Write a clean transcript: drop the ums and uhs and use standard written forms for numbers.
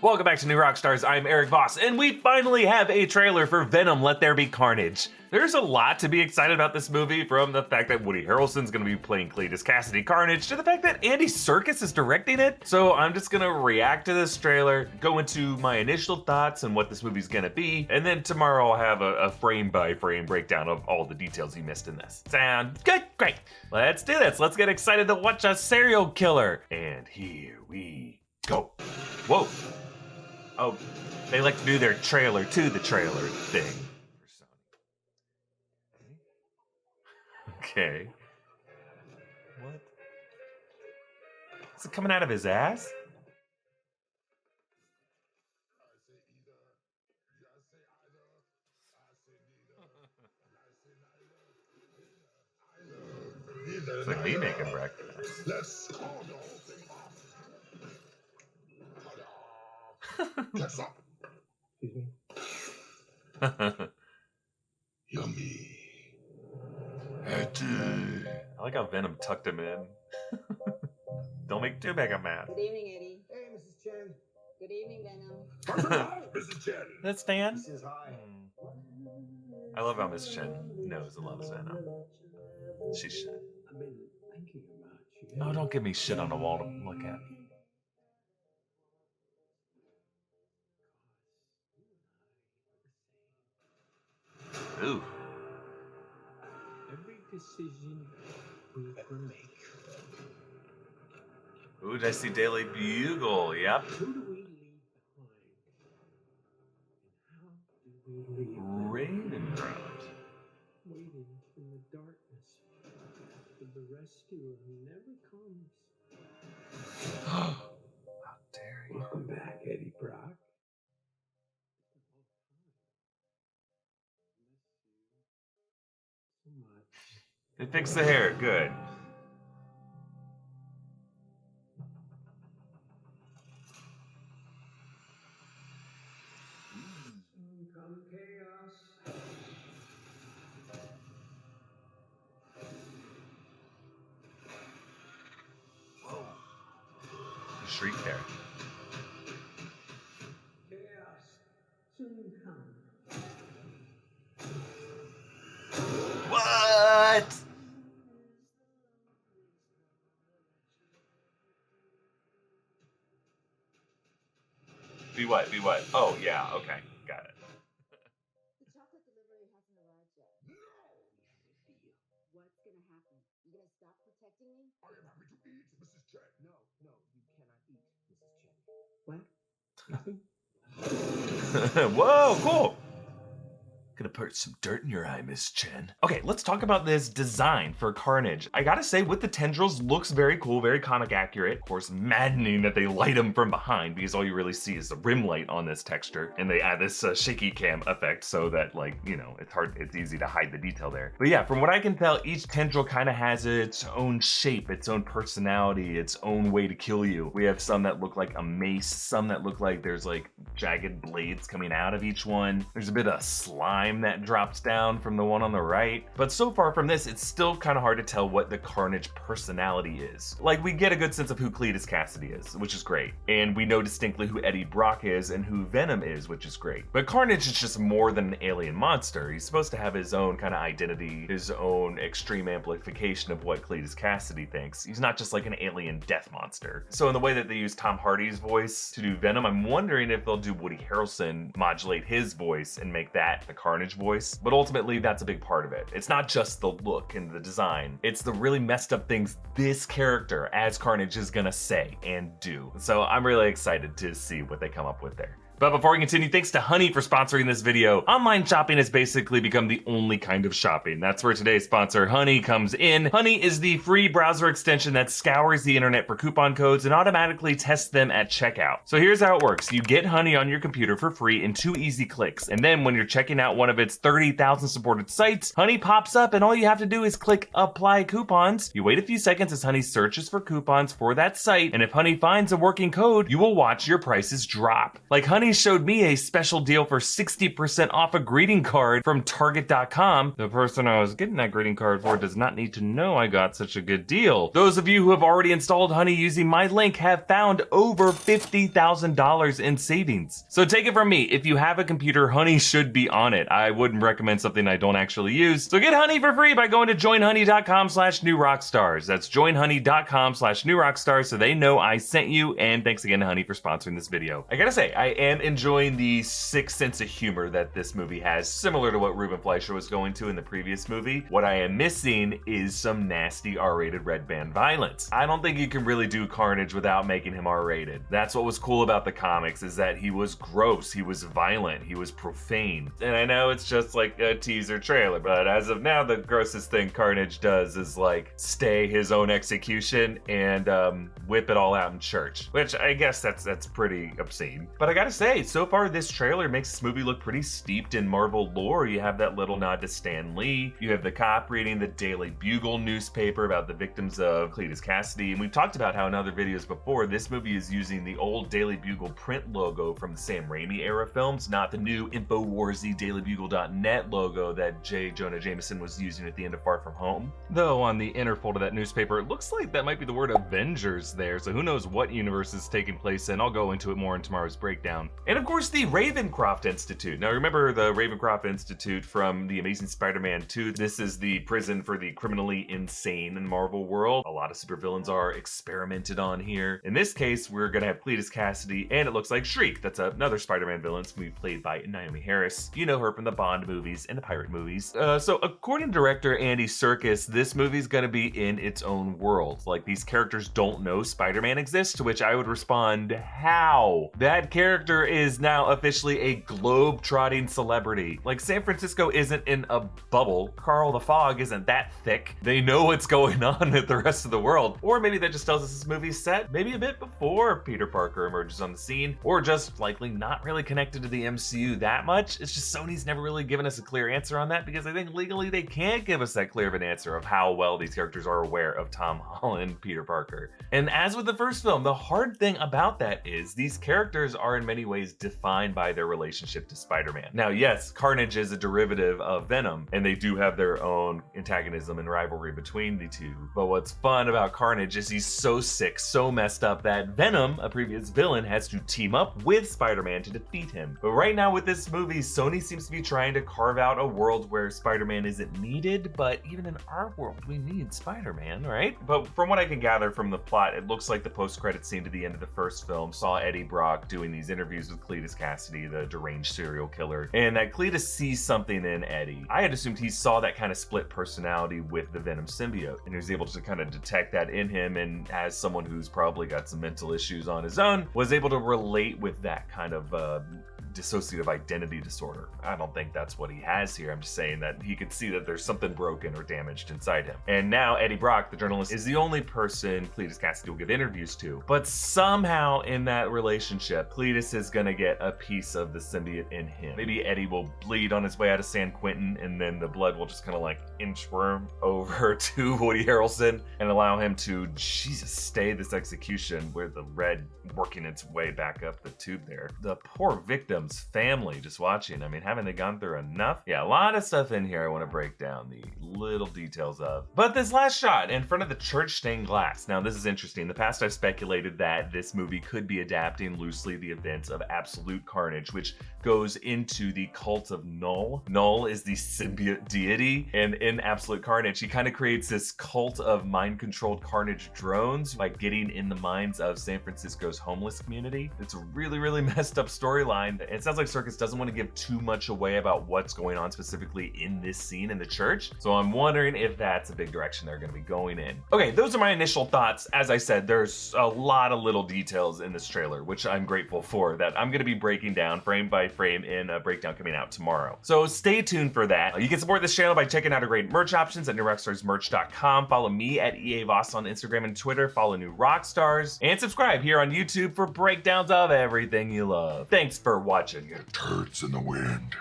Welcome back to New Rockstars. I'm Erik Voss, and we finally have a trailer for Venom, There Be Carnage. There's a lot to be excited about this movie, from the fact that Woody Harrelson's gonna be playing Cletus Kasady Carnage, to the fact that Andy Serkis is directing it. So I'm just gonna react to this trailer, go into my initial thoughts on what this movie's gonna be, and then tomorrow I'll have a frame-by-frame breakdown of all the details you missed in this. Sound good? Great. Let's do this. Let's get excited to watch a serial killer. And here we go. Whoa. Oh, they like to do their trailer to the trailer thing. Okay. What? Is it coming out of his ass? It's like me making breakfast. Excuse me. Yummy. I like how Venom tucked him in. Don't make too big a mess. Good evening, Eddie. Hey, Mrs. Chen. Good evening, Venom. Mrs. Chen. That's Stan. This is hi. I love how Miss Chen knows and loves Venom. She should. I've been thinking about you. Oh, don't give me shit on the wall to look at. Ooh. Every decision we ever make. Ooh, did I see Daily Bugle? Yep. Who do we leave behind? And how do we leave Ravencroft. waiting in the darkness for the rescuer who never comes? How dare you? Welcome back, Eddie Brock. So much. They fixed the hair. Good. Come chaos. Whoa. The shriek there. Chaos soon come. What? Be what? Be what? Oh, yeah. Okay. Got it. The chocolate delivery hasn't arrived yet. What's gonna happen? You gonna stop protecting me? I am happy to eat, Mrs. Chen. No, you cannot eat, Mrs. Chen. What? Nothing? Whoa, cool. Gonna put some dirt in your eye, Miss Chen. Okay, let's talk about this design for Carnage. I gotta say, with the tendrils, looks very cool, very comic accurate. Of course, maddening that they light them from behind, because all you really see is the rim light on this texture, and they add this shaky cam effect so that, like, you know, it's easy to hide the detail there. But yeah, from what I can tell, each tendril kind of has its own shape, its own personality, its own way to kill you. We have some that look like a mace, some that look like there's like jagged blades coming out of each one. There's a bit of slime that drops down from the one on the right. But so far from this, it's still kind of hard to tell what the Carnage personality is. Like, we get a good sense of who Cletus Kasady is, which is great. And we know distinctly who Eddie Brock is and who Venom is, which is great. But Carnage is just more than an alien monster. He's supposed to have his own kind of identity, his own extreme amplification of what Cletus Kasady thinks. He's not just like an alien death monster. So in the way that they use Tom Hardy's voice to do Venom, I'm wondering if they'll do Woody Harrelson, modulate his voice and make that the Carnage voice, but ultimately that's a big part of it. It's not just the look and the design, it's the really messed up things this character as Carnage is gonna say and do. So I'm really excited to see what they come up with there. But before we continue, thanks to Honey for sponsoring this video. Online shopping has basically become the only kind of shopping. That's where today's sponsor, Honey, comes in. Honey is the free browser extension that scours the internet for coupon codes and automatically tests them at checkout. So here's how it works. You get Honey on your computer for free in 2 easy clicks. And then when you're checking out one of its 30,000 supported sites, Honey pops up and all you have to do is click Apply Coupons. You wait a few seconds as Honey searches for coupons for that site. And if Honey finds a working code, you will watch your prices drop. Like Honey Honey showed me a special deal for 60% off a greeting card from Target.com. The person I was getting that greeting card for does not need to know I got such a good deal. Those of you who have already installed Honey using my link have found over $50,000 in savings. So take it from me, if you have a computer, Honey should be on it. I wouldn't recommend something I don't actually use. So get Honey for free by going to joinhoney.com/newrockstars. That's joinhoney.com/newrockstars so they know I sent you, and thanks again to Honey for sponsoring this video. I gotta say, I am enjoying the sick sense of humor that this movie has, similar to what Ruben Fleischer was going to in the previous movie. What I am missing is some nasty R-rated red band violence. I don't think you can really do Carnage without making him R-rated. That's what was cool about the comics, is that he was gross, he was violent, he was profane. And I know it's just like a teaser trailer, but as of now, the grossest thing Carnage does is like stay his own execution and whip it all out in church, which I guess that's pretty obscene. But I gotta say, so far this trailer makes this movie look pretty steeped in Marvel lore. You have that little nod to Stan Lee, you have the cop reading the Daily Bugle newspaper about the victims of Cletus Kasady, and we've talked about how in other videos before, this movie is using the old Daily Bugle print logo from the Sam Raimi era films, not the new InfoWarsy DailyBugle.net logo that J. Jonah Jameson was using at the end of Far From Home. Though on the inner fold of that newspaper, it looks like that might be the word Avengers there, so who knows what universe is taking place in. I'll go into it more in tomorrow's breakdown. And of course, the Ravencroft Institute. Now remember the Ravencroft Institute from The Amazing Spider-Man 2. This is the prison for the criminally insane in Marvel world. A lot of supervillains are experimented on here. In this case, we're gonna have Cletus Kasady, and it looks like Shriek. That's another Spider-Man villain, it's gonna be played by Naomi Harris. You know her from the Bond movies and the pirate movies. So according to director Andy Serkis, this movie's gonna be in its own world. Like, these characters don't know Spider-Man exists, to which I would respond, how? That character is now officially a globe-trotting celebrity. Like, San Francisco isn't in a bubble. Carl the Fog isn't that thick. They know what's going on with the rest of the world. Or maybe that just tells us this movie's set maybe a bit before Peter Parker emerges on the scene, or just likely not really connected to the MCU that much. It's just Sony's never really given us a clear answer on that, because I think legally they can't give us that clear of an answer of how well these characters are aware of Tom Holland, Peter Parker. And as with the first film, the hard thing about that is these characters are in many ways defined by their relationship to Spider-Man. Now, yes, Carnage is a derivative of Venom, and they do have their own antagonism and rivalry between the two. But what's fun about Carnage is he's so sick, so messed up that Venom, a previous villain, has to team up with Spider-Man to defeat him. But right now with this movie, Sony seems to be trying to carve out a world where Spider-Man isn't needed, but even in our world, we need Spider-Man, right? But from what I can gather from the plot, it looks like the post-credit scene to the end of the first film saw Eddie Brock doing these interviews with Cletus Kasady, the deranged serial killer, and that Cletus sees something in Eddie. I had assumed he saw that kind of split personality with the Venom symbiote, and he was able to kind of detect that in him, and as someone who's probably got some mental issues on his own, was able to relate with that kind of dissociative identity disorder. I don't think that's what he has here. I'm just saying that he could see that there's something broken or damaged inside him. And now Eddie Brock, the journalist, is the only person Cletus Kasady will give interviews to. But somehow in that relationship, Cletus is gonna get a piece of the symbiote in him. Maybe Eddie will bleed on his way out of San Quentin, and then the blood will just kind of like inchworm over to Woody Harrelson and allow him to, Jesus, stay this execution with the red working its way back up the tube there. The poor victim's family just watching. I mean, haven't they gone through enough? Yeah, a lot of stuff in here I want to break down the little details of. But this last shot in front of the church stained glass. Now, this is interesting. In the past, I've speculated that this movie could be adapting loosely the events of Absolute Carnage, which goes into the cult of Null. Null is the symbiote deity, and in Absolute Carnage, he kind of creates this cult of mind-controlled Carnage drones by getting in the minds of San Francisco's homeless community. It's a really, really messed up storyline. It sounds like Serkis doesn't want to give too much away about what's going on specifically in this scene in the church, so I'm wondering if that's a big direction they're going to be going in. Okay, those are my initial thoughts. As I said, there's a lot of little details in this trailer, which I'm grateful for, that I'm going to be breaking down frame by frame in a breakdown coming out tomorrow. So stay tuned for that. You can support this channel by checking out our great merch options at newrockstarsmerch.com. Follow me at EA Voss on Instagram and Twitter. Follow New Rockstars, and subscribe here on YouTube for breakdowns of everything you love. Thanks for watching. Turds in the wind.